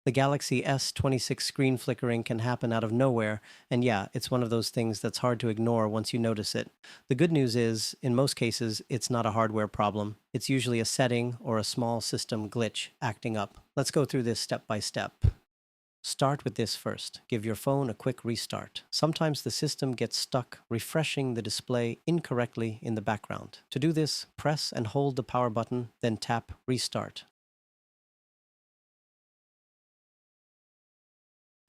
The Galaxy S26 screen flickering can happen out of nowhere, and yeah, it's one of those things that's hard to ignore once you notice it. The good news is, in most cases, it's not a hardware problem. It's usually a setting or a small system glitch acting up. Let's go through this step by step. Start with this first. Give your phone a quick restart. Sometimes the system gets stuck refreshing the display incorrectly in the background. To do this, press and hold the power button, then tap Restart.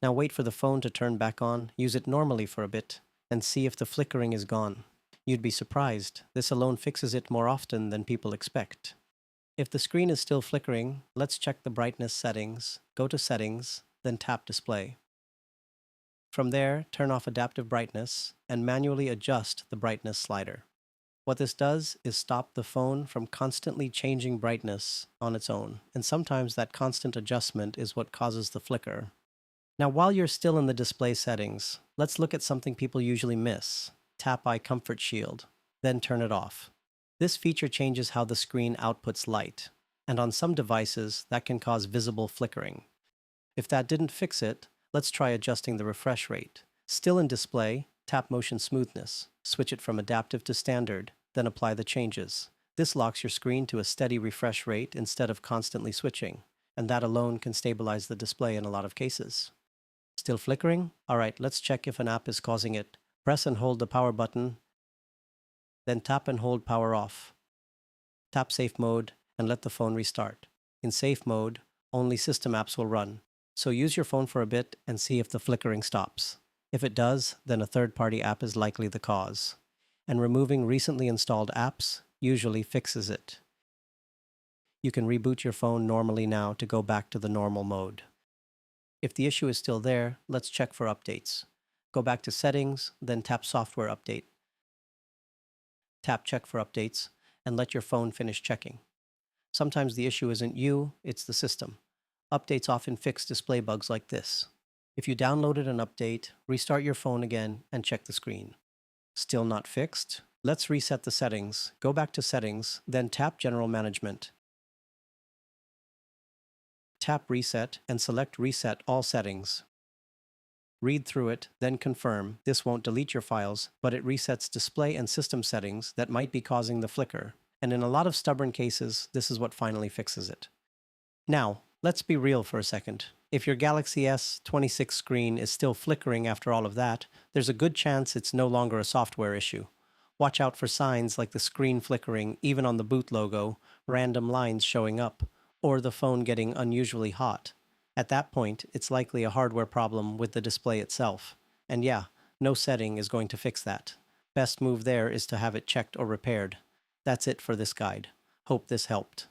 Now wait for the phone to turn back on, use it normally for a bit, and see if the flickering is gone. You'd be surprised, this alone fixes it more often than people expect. If the screen is still flickering, let's check the brightness settings, go to Settings, then tap Display. From there, turn off adaptive brightness and manually adjust the brightness slider. What this does is stop the phone from constantly changing brightness on its own, and sometimes that constant adjustment is what causes the flicker. Now, while you're still in the display settings, let's look at something people usually miss. Tap Eye Comfort Shield, then turn it off. This feature changes how the screen outputs light, and on some devices, that can cause visible flickering. If that didn't fix it, let's try adjusting the refresh rate. Still in display, tap Motion Smoothness, switch it from adaptive to standard, then apply the changes. This locks your screen to a steady refresh rate instead of constantly switching, and that alone can stabilize the display in a lot of cases. Still flickering? Alright, let's check if an app is causing it. Press and hold the power button, then tap and hold power off. Tap Safe Mode and let the phone restart. In Safe Mode, only system apps will run, so use your phone for a bit and see if the flickering stops. If it does, then a third-party app is likely the cause, and removing recently installed apps usually fixes it. You can reboot your phone normally now to go back to the normal mode. If the issue is still there, let's check for updates. Go back to Settings, then tap Software Update. Tap Check for updates, and let your phone finish checking. Sometimes the issue isn't you, it's the system. Updates often fix display bugs like this. If you downloaded an update, restart your phone again and check the screen. Still not fixed? Let's reset the settings. Go back to Settings, then tap General Management. Tap Reset and select Reset All Settings. Read through it, then confirm. This won't delete your files, but it resets display and system settings that might be causing the flicker. And in a lot of stubborn cases, this is what finally fixes it. Now, let's be real for a second. If your Galaxy S26 screen is still flickering after all of that, there's a good chance it's no longer a software issue. Watch out for signs like the screen flickering even on the boot logo, random lines showing up, or the phone getting unusually hot. At that point, it's likely a hardware problem with the display itself. And yeah, no setting is going to fix that. Best move there is to have it checked or repaired. That's it for this guide. Hope this helped.